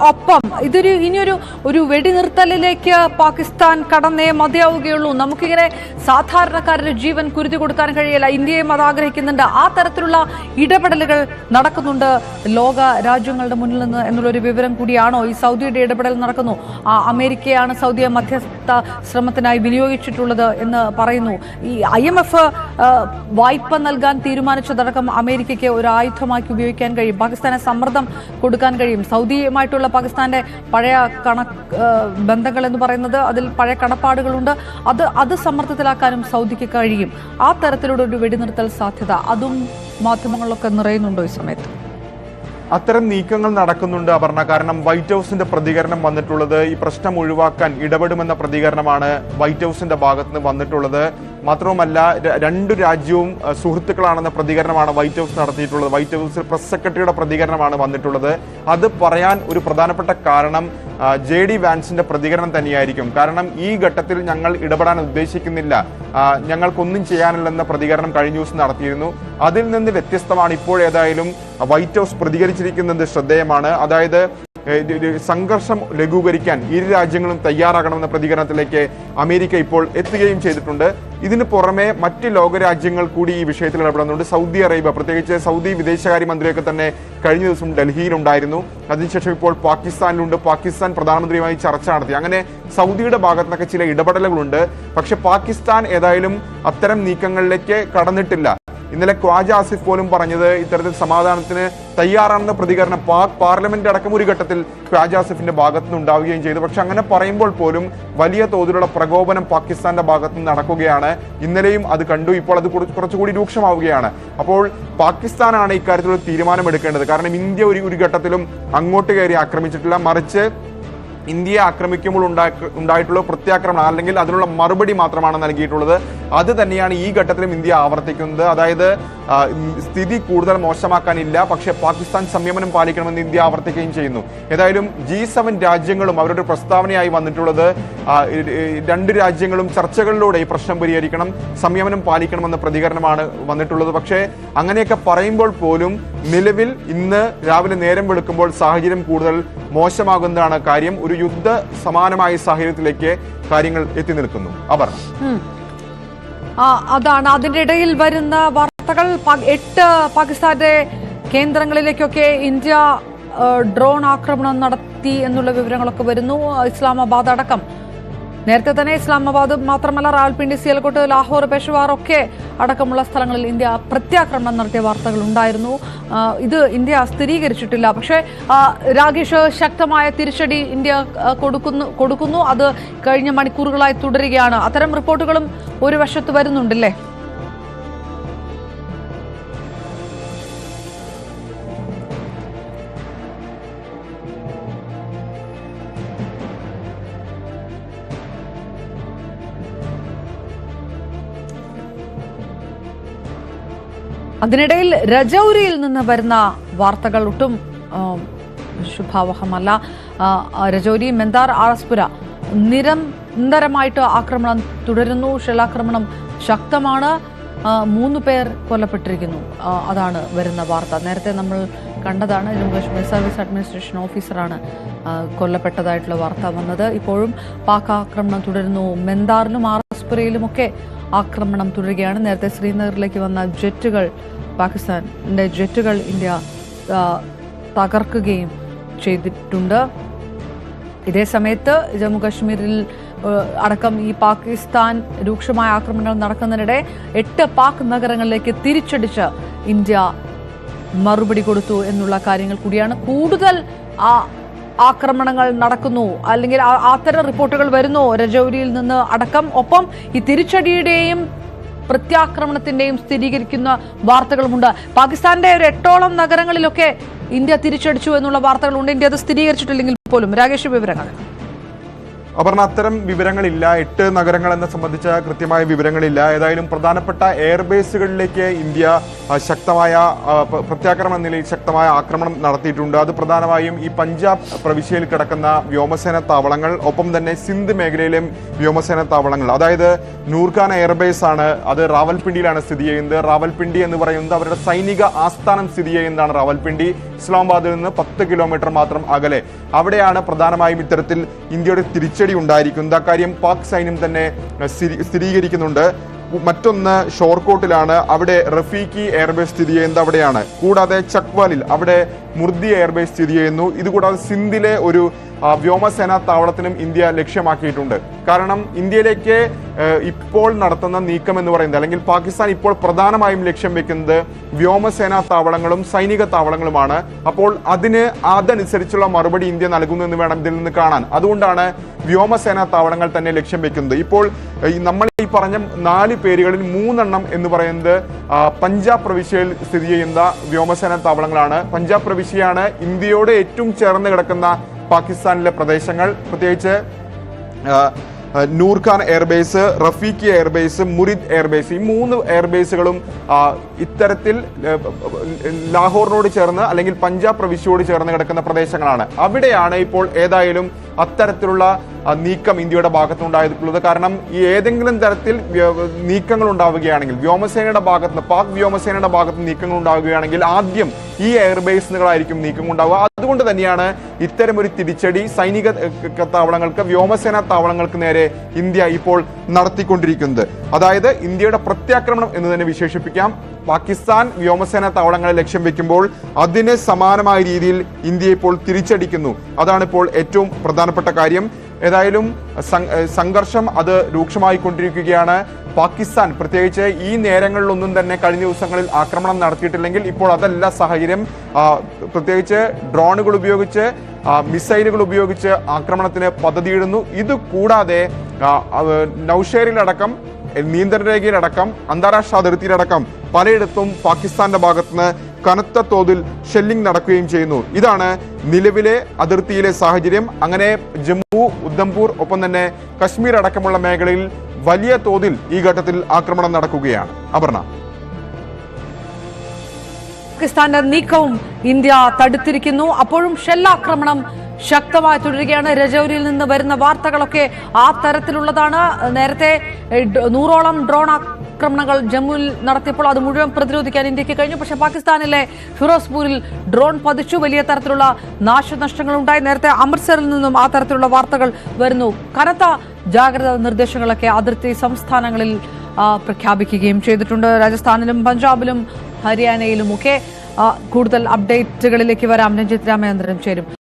ഒപ്പം ഇനിയൊരു വെടിനിർത്തലിലേക്ക് പാകിസ്ഥാൻ കടന്നേ മതിയാവുകയുള്ളൂ. നമുക്കിങ്ങനെ സാധാരണക്കാരുടെ ജീവൻ കുരുതി കൊടുക്കാൻ കഴിയില്ല. ഇന്ത്യയും അത് ആഗ്രഹിക്കുന്നുണ്ട്. ആ തരത്തിലുള്ള ഇടപെടലുകൾ നടക്കുന്നുണ്ട് ലോക രാജ്യങ്ങളുടെ മുന്നിൽ നിന്ന് എന്നുള്ളൊരു വിവരം കൂടിയാണോ ഈ സൗദിയുടെ ഇടപെടൽ നടക്കുന്നു? അമേരിക്കയാണ് സൗദിയെ മധ്യസ്ഥ ശ്രമത്തിനായി വിനിയോഗിച്ചിട്ടുള്ളത് എന്ന് പറയുന്നു. ഈ IMF വായ്പ നൽകാൻ തീരുമാനിച്ചതടക്കം അമേരിക്കയ്ക്ക് ഒരു ആയുധമാക്കി ഉപയോഗിക്കാൻ കഴിയും. പാകിസ്ഥാനെ സമ്മർദ്ദം കൊടുക്കാൻ കഴിയും. സൗദിയുമായിട്ടുള്ള പാകിസ്ഥാന്റെ പഴയ ബന്ധങ്ങൾ എന്ന് പറയുന്നത് അതിൽ പഴയ കടപ്പാടുകളുണ്ട്. അത് സമ്മർദ്ദത്തിലാക്കാനും സൗദിക്ക് കഴിയും. ആ തരത്തിലുള്ള ഒരു വെടിനിർത്തൽ സാധ്യത അതും മാധ്യമങ്ങളിലൊക്കെ നിറയുന്നുണ്ടോ ഈ സമയത്ത്? അത്തരം നീക്കങ്ങൾ നടക്കുന്നുണ്ട് അപർണ. കാരണം വൈറ്റ് ഹൗസിന്റെ പ്രതികരണം വന്നിട്ടുള്ളത് ഈ പ്രശ്നം ഒഴിവാക്കാൻ ഇടപെടുമെന്ന പ്രതികരണമാണ് വൈറ്റ് ഹൗസിന്റെ ഭാഗത്ത് നിന്ന് വന്നിട്ടുള്ളത്. മാത്രവുമല്ല, രണ്ടു രാജ്യവും സുഹൃത്തുക്കളാണെന്ന പ്രതികരണമാണ് വൈറ്റ് ഹൗസ് നടത്തിയിട്ടുള്ളത്. വൈറ്റ് ഹൗസിൽ പ്രസ് സെക്രട്ടറിയുടെ പ്രതികരണമാണ് വന്നിട്ടുള്ളത്. അത് പറയാൻ ഒരു പ്രധാനപ്പെട്ട കാരണം JD വാൻസിന്റെ പ്രതികരണം തന്നെയായിരിക്കും. കാരണം ഈ ഘട്ടത്തിൽ ഞങ്ങൾ ഇടപെടാൻ ഉദ്ദേശിക്കുന്നില്ല, ഞങ്ങൾക്കൊന്നും ചെയ്യാനില്ലെന്ന പ്രതികരണം കഴിഞ്ഞ ദിവസം നടത്തിയിരുന്നു. അതിൽ നിന്ന് വ്യത്യസ്തമാണ് ഇപ്പോഴേതായാലും വൈറ്റ് ഹൗസ് പ്രതികരിച്ചിരിക്കുന്നത് ശ്രദ്ധേയമാണ്. അതായത് സംഘർഷം ലഘൂകരിക്കാൻ ഇരു രാജ്യങ്ങളും തയ്യാറാകണമെന്ന പ്രതികരണത്തിലേക്ക് അമേരിക്ക ഇപ്പോൾ എത്തുകയും ചെയ്തിട്ടുണ്ട്. ഇതിന് പുറമെ മറ്റ് ലോകരാജ്യങ്ങൾ കൂടി ഈ വിഷയത്തിൽ ഇടപെടുന്നുണ്ട്. സൗദി അറേബ്യ, പ്രത്യേകിച്ച് സൗദി വിദേശകാര്യമന്ത്രിയൊക്കെ തന്നെ കഴിഞ്ഞ ദിവസം ഡൽഹിയിലുണ്ടായിരുന്നു. അതിനുശേഷം ഇപ്പോൾ പാകിസ്ഥാനിലുണ്ട്. പാകിസ്ഥാൻ പ്രധാനമന്ത്രിയുമായി ചർച്ച നടത്തി. അങ്ങനെ സൗദിയുടെ ഭാഗത്തു നിന്നൊക്കെ ചില ഇടപെടലുകളുണ്ട്. പക്ഷെ പാകിസ്ഥാൻ ഏതായാലും അത്തരം നീക്കങ്ങളിലേക്ക് കടന്നിട്ടില്ല. ഇന്നലെ ഖ്വാജ ആസിഫ് പോലും പറഞ്ഞത് ഇത്തരത്തിൽ സമാധാനത്തിന് തയ്യാറാണെന്ന പ്രതികരണം പാക് പാർലമെന്റ് അടക്കം ഒരു ഘട്ടത്തിൽ ഖ്വാജ ആസിഫിന്റെ ഭാഗത്തുനിന്ന് ഉണ്ടാവുകയും ചെയ്തു. പക്ഷെ അങ്ങനെ പറയുമ്പോൾ പോലും വലിയ തോതിലുള്ള പ്രകോപനം പാകിസ്ഥാന്റെ ഭാഗത്തുനിന്ന് നടക്കുകയാണ്. ഇന്നലെയും അത് കണ്ടു. ഇപ്പോൾ അത് കുറച്ചുകൂടി രൂക്ഷമാവുകയാണ്. അപ്പോൾ പാകിസ്ഥാനാണ് ഇക്കാര്യത്തിലുള്ള തീരുമാനമെടുക്കേണ്ടത്. കാരണം ഇന്ത്യ ഒരു ഘട്ടത്തിലും അങ്ങോട്ട് കയറി ആക്രമിച്ചിട്ടില്ല. മറിച്ച് ഇന്ത്യയെ ആക്രമിക്കുമ്പോൾ ഉണ്ടായിട്ടുള്ള പ്രത്യാക്രമണം അല്ലെങ്കിൽ അതിനുള്ള മറുപടി മാത്രമാണ് നൽകിയിട്ടുള്ളത്. അത് തന്നെയാണ് ഈ ഘട്ടത്തിലും ഇന്ത്യ ആവർത്തിക്കുന്നത്. അതായത് സ്ഥിതി കൂടുതൽ മോശമാക്കാനില്ല, പക്ഷേ പാകിസ്ഥാൻ സംയമനം പാലിക്കണമെന്ന് ഇന്ത്യ ആവർത്തിക്കുകയും ചെയ്യുന്നു. ഏതായാലും G7 രാജ്യങ്ങളും അവരുടെ പ്രസ്താവനയായി വന്നിട്ടുള്ളത് രണ്ട് രാജ്യങ്ങളും ചർച്ചകളിലൂടെ ഈ പ്രശ്നം പരിഹരിക്കണം, സംയമനം പാലിക്കണമെന്ന പ്രതികരണമാണ് വന്നിട്ടുള്ളത്. പക്ഷേ അങ്ങനെയൊക്കെ പറയുമ്പോൾ പോലും നിലവിൽ ഇന്ന് രാവിലെ നേരം വെളുക്കുമ്പോൾ സാഹചര്യം കൂടുതൽ മോശമാകുന്നതാണ് കാര്യം. ഒരു യുദ്ധ സമാനമായ സാഹചര്യത്തിലേക്ക് കാര്യങ്ങൾ എത്തി നിൽക്കുന്നു. അതാണ് അതിന്റെ ഇടയിൽ വരുന്ന വാർത്തകൾ. 8 പാകിസ്ഥാന്റെ കേന്ദ്രങ്ങളിലേക്കൊക്കെ ഇന്ത്യ ഡ്രോൺ ആക്രമണം നടത്തി എന്നുള്ള വിവരങ്ങളൊക്കെ വരുന്നു. ഇസ്ലാമാബാദ് അടക്കം നേരത്തെ തന്നെ ഇസ്ലാമാബാദ് മാത്രമല്ല റാവൽപിണ്ടി, സിയാൽകോട്ട്, ലാഹോർ, പെഷവാർ ഒക്കെ അടക്കമുള്ള സ്ഥലങ്ങളിൽ ഇന്ത്യ പ്രത്യാക്രമണം നടത്തിയ വാർത്തകൾ ഉണ്ടായിരുന്നു. ഇത് ഇന്ത്യ സ്ഥിരീകരിച്ചിട്ടില്ല. പക്ഷേ രാകേഷ്, ശക്തമായ തിരിച്ചടി ഇന്ത്യ കൊടുക്കുന്നു. അത് കഴിഞ്ഞ മണിക്കൂറുകളായി തുടരുകയാണ്. അത്തരം റിപ്പോർട്ടുകളും ഒരു വശത്ത് വരുന്നുണ്ടല്ലേ? അതിനിടയിൽ രജൌരിയിൽ നിന്ന് വരുന്ന വാർത്തകൾ ഒട്ടും ശുഭാവഹമല്ല. രജൌരി, മെന്ദാർ, ആർഎസ്പുര നിരന്തരമായിട്ട് ആക്രമണം തുടരുന്നു. ഷെല്ലാക്രമണം ശക്തമാണ്. 3 പേർ കൊല്ലപ്പെട്ടിരിക്കുന്നു. അതാണ് വരുന്ന വാർത്ത. നേരത്തെ നമ്മൾ കണ്ടതാണ്. ജമ്മു കാശ്മീർ സർവീസ് അഡ്മിനിസ്ട്രേഷൻ ഓഫീസറാണ് കൊല്ലപ്പെട്ടതായിട്ടുള്ള വാർത്ത വന്നത്. ഇപ്പോഴും പാക് ആക്രമണം തുടരുന്നു. മെന്ദാറിലും ആർഎസ്പുരയിലുമൊക്കെ ആക്രമണം തുടരുകയാണ്. നേരത്തെ ശ്രീനഗറിലേക്ക് വന്ന പാകിസ്ഥാന്റെ ജെറ്റുകൾ ഇന്ത്യ തകർക്കുകയും ചെയ്തിട്ടുണ്ട്. ഇതേ സമയത്ത് ജമ്മു കാശ്മീരിൽ അടക്കം ഈ പാകിസ്ഥാൻ രൂക്ഷമായ ആക്രമണങ്ങൾ നടക്കുന്നതിനിടെ 8 പാക് നഗരങ്ങളിലേക്ക് തിരിച്ചടിച്ച് ഇന്ത്യ മറുപടി കൊടുത്തു എന്നുള്ള കാര്യങ്ങൾ കൂടിയാണ്. കൂടുതൽ ആക്രമണങ്ങൾ നടക്കുന്നു അല്ലെങ്കിൽ അത്തരം റിപ്പോർട്ടുകൾ വരുന്നു രജൌരിയിൽ നിന്ന് അടക്കം. ഒപ്പം ഈ തിരിച്ചടിയുടെയും പ്രത്യാക്രമണത്തിന്റെയും സ്ഥിരീകരിക്കുന്ന വാർത്തകളുമുണ്ട്. പാകിസ്ഥാന്റെ ഒരു 8ഓളം നഗരങ്ങളിലൊക്കെ ഇന്ത്യ തിരിച്ചടിച്ചു എന്നുള്ള വാർത്തകളുണ്ട്. ഇന്ത്യ അത് സ്ഥിരീകരിച്ചിട്ടില്ലെങ്കിൽ പോലും. രാകേഷ്, വിവരങ്ങൾ. അപർണ, അത്തരം വിവരങ്ങളില്ല. 8 നഗരങ്ങൾ എന്നെ സംബന്ധിച്ച കൃത്യമായ വിവരങ്ങളില്ല. ഏതായാലും പ്രധാനപ്പെട്ട എയർബേസുകളിലേക്ക് ഇന്ത്യ ശക്തമായ പ്രത്യാക്രമണ നിലയിൽ ശക്തമായ ആക്രമണം നടത്തിയിട്ടുണ്ട്. അത് പ്രധാനമായും ഈ പഞ്ചാബ് പ്രവിശ്യയിൽ കിടക്കുന്ന വ്യോമസേന താവളങ്ങൾ, ഒപ്പം തന്നെ സിന്ധ് മേഖലയിലെയും വ്യോമസേന താവളങ്ങൾ. അതായത് നൂർഖാൻ എയർബേസ് ആണ്, അത് റാവൽപിണ്ടിയിലാണ് സ്ഥിതി ചെയ്യുന്നത്. റാവൽപിണ്ടി എന്ന് പറയുന്നത് അവരുടെ സൈനിക ആസ്ഥാനം സ്ഥിതി ചെയ്യുന്നതാണ്. റാവൽപിണ്ടി ഇസ്ലാമാബാദിൽ നിന്ന് 10 കിലോമീറ്റർ മാത്രം അകലെ. അവിടെയാണ് പ്രധാനമായും ഇത്തരത്തിൽ ഇന്ത്യയുടെ തിരിച്ചടി ഉണ്ടായിരിക്കുന്നത്. അക്കാര്യം പാക് സൈന്യം തന്നെ സ്ഥിരീകരിക്കുന്നുണ്ട്. മറ്റൊന്ന് ഷോർക്കോട്ടിലാണ്, അവിടെ റഫീഖി എയർബേസ് സ്ഥിതി ചെയ്യുന്നത് അവിടെയാണ്. കൂടാതെ ചക്വാലിൽ അവിടെ മുർദി എയർബേസ് സ്ഥിതി ചെയ്യുന്നു. ഇതുകൂടാതെ സിന്ധിലെ ഒരു വ്യോമസേനാ താവളത്തിനും ഇന്ത്യ ലക്ഷ്യമാക്കിയിട്ടുണ്ട്. കാരണം ഇന്ത്യയിലേക്ക് ഇപ്പോൾ നടത്തുന്ന നീക്കം എന്ന് പറയുന്നത്, അല്ലെങ്കിൽ പാകിസ്ഥാൻ ഇപ്പോൾ പ്രധാനമായും ലക്ഷ്യം വെക്കുന്നത് വ്യോമസേനാ താവളങ്ങളും സൈനിക താവളങ്ങളുമാണ്. അപ്പോൾ അതനുസരിച്ചുള്ള മറുപടി ഇന്ത്യ നൽകുന്നു എന്ന് വേണം ഇതിൽ നിന്ന് കാണാൻ. അതുകൊണ്ടാണ് വ്യോമസേനാ താവളങ്ങൾ തന്നെ ലക്ഷ്യം വെക്കുന്നത്. ഇപ്പോൾ നമ്മൾ ഈ പറഞ്ഞ 4 പേരുകളിൽ 3 എണ്ണം എന്ന് പറയുന്നത് പഞ്ചാബ് പ്രവിശ്യയിൽ സ്ഥിതി ചെയ്യുന്ന വ്യോമസേനാ താവളങ്ങളാണ്. പഞ്ചാബ് പ്രവിശ്യയാണ് ഇന്ത്യയോട് ഏറ്റവും ചേർന്ന് കിടക്കുന്ന പാകിസ്ഥാനിലെ പ്രദേശങ്ങൾ. പ്രത്യേകിച്ച് Nur Khan airbase, Rafiqui airbase, മുരിദ് airbase, ഈ 3 എയർബേസുകളും ഇത്തരത്തിൽ ലാഹോറിനോട് ചേർന്ന് അല്ലെങ്കിൽ പഞ്ചാബ് പ്രവിശ്യയോട് ചേർന്ന് കിടക്കുന്ന പ്രദേശങ്ങളാണ്. അവിടെയാണ് ഇപ്പോൾ ഏതായാലും അത്തരത്തിലുള്ള നീക്കം ഇന്ത്യയുടെ ഭാഗത്തുനിന്നുണ്ടായിട്ടുള്ളത്. കാരണം ഈ ഏതെങ്കിലും തരത്തിൽ നീക്കങ്ങൾ ഉണ്ടാവുകയാണെങ്കിൽ, വ്യോമസേനയുടെ ഭാഗത്ത്, പാക് വ്യോമസേനയുടെ ഭാഗത്ത് നീക്കങ്ങൾ ഉണ്ടാവുകയാണെങ്കിൽ ആദ്യം ഈ എയർബേസുകളായിരിക്കും നീക്കം ഉണ്ടാവുക. അതുകൊണ്ട് തന്നെയാണ് ഇത്തരമൊരു തിരിച്ചടി സൈനിക താവളങ്ങൾക്ക്, വ്യോമസേനാ താവളങ്ങൾക്ക് നേരെ ഇന്ത്യ ഇപ്പോൾ നടത്തിക്കൊണ്ടിരിക്കുന്നത്. അതായത് ഇന്ത്യയുടെ പ്രത്യാക്രമണം എന്ന് തന്നെ വിശേഷിപ്പിക്കാം. പാകിസ്ഥാൻ വ്യോമസേനാ താവളങ്ങളെ ലക്ഷ്യം വെക്കുമ്പോൾ അതിന് സമാനമായ രീതിയിൽ ഇന്ത്യ ഇപ്പോൾ തിരിച്ചടിക്കുന്നു. അതാണ് ഇപ്പോൾ ഏറ്റവും പ്രധാനപ്പെട്ട കാര്യം. ഏതായാലും സംഘർഷം അത് രൂക്ഷമായിക്കൊണ്ടിരിക്കുകയാണ്. പാകിസ്ഥാൻ പ്രത്യേകിച്ച് ഈ നേരങ്ങളിലൊന്നും തന്നെ കഴിഞ്ഞ ദിവസങ്ങളിൽ ആക്രമണം നടത്തിയിട്ടില്ലെങ്കിൽ ഇപ്പോൾ അതല്ല സാഹചര്യം. പ്രത്യേകിച്ച് ഡ്രോണുകൾ ഉപയോഗിച്ച്, മിസൈലുകൾ ഉപയോഗിച്ച് ആക്രമണത്തിന് പദ്ധതിയിടുന്നു. ഇത് കൂടാതെ നൌഷേരിലടക്കം, നിയന്ത്രണ രേഖയിലടക്കം, അന്താരാഷ്ട്ര അതിർത്തിയിലടക്കം പലയിടത്തും പാകിസ്ഥാന്റെ ഭാഗത്തുനിന്ന് കനത്ത തോതിൽ ഷെല്ലിംഗ് നടക്കുകയും ചെയ്യുന്നു. ഇതാണ് നിലവിലെ അതിർത്തിയിലെ സാഹചര്യം. അങ്ങനെ ജമ്മു, ഉദ്ധംപൂർ, ഒപ്പം തന്നെ കശ്മീർ അടക്കമുള്ള മേഖലയിൽ വലിയ തോതിൽ ഈ ഘട്ടത്തിൽ ആക്രമണം നടക്കുകയാണ്. അപർണ, പാകിസ്ഥാന്റെ നീക്കവും ഇന്ത്യ തടുത്തിരിക്കുന്നു. അപ്പോഴും ഷെല്ലാക്രമണം ശക്തമായി തുടരുകയാണ്. രജൌരിയിൽ നിന്ന് വരുന്ന വാർത്തകളൊക്കെ ആ തരത്തിലുള്ളതാണ്. നേരത്തെ 100ഓളം ഡ്രോൺ ആക്രമണങ്ങൾ ജമ്മുവിൽ നടത്തിയപ്പോൾ അത് മുഴുവൻ പ്രതിരോധിക്കാൻ ഇന്ത്യക്ക് കഴിഞ്ഞു. പക്ഷേ പാകിസ്ഥാനിലെ ഫിറോസ്പൂരിൽ ഡ്രോൺ പതിച്ചു, വലിയ തരത്തിലുള്ള നാശനഷ്ടങ്ങൾ ഉണ്ടായി. നേരത്തെ അമൃത്സറിൽ നിന്നും ആ തരത്തിലുള്ള വാർത്തകൾ വരുന്നു. കനത്ത ജാഗ്രതാ നിർദ്ദേശങ്ങളൊക്കെ അതിർത്തി സംസ്ഥാനങ്ങളിൽ പ്രഖ്യാപിക്കുകയും ചെയ്തിട്ടുണ്ട്. രാജസ്ഥാനിലും പഞ്ചാബിലും ഹരിയാനയിലുമൊക്കെ. കൂടുതൽ അപ്ഡേറ്റുകളിലേക്ക് വരാം. രഞ്ജിത്ത് രാമചന്ദ്രൻ ചേരും.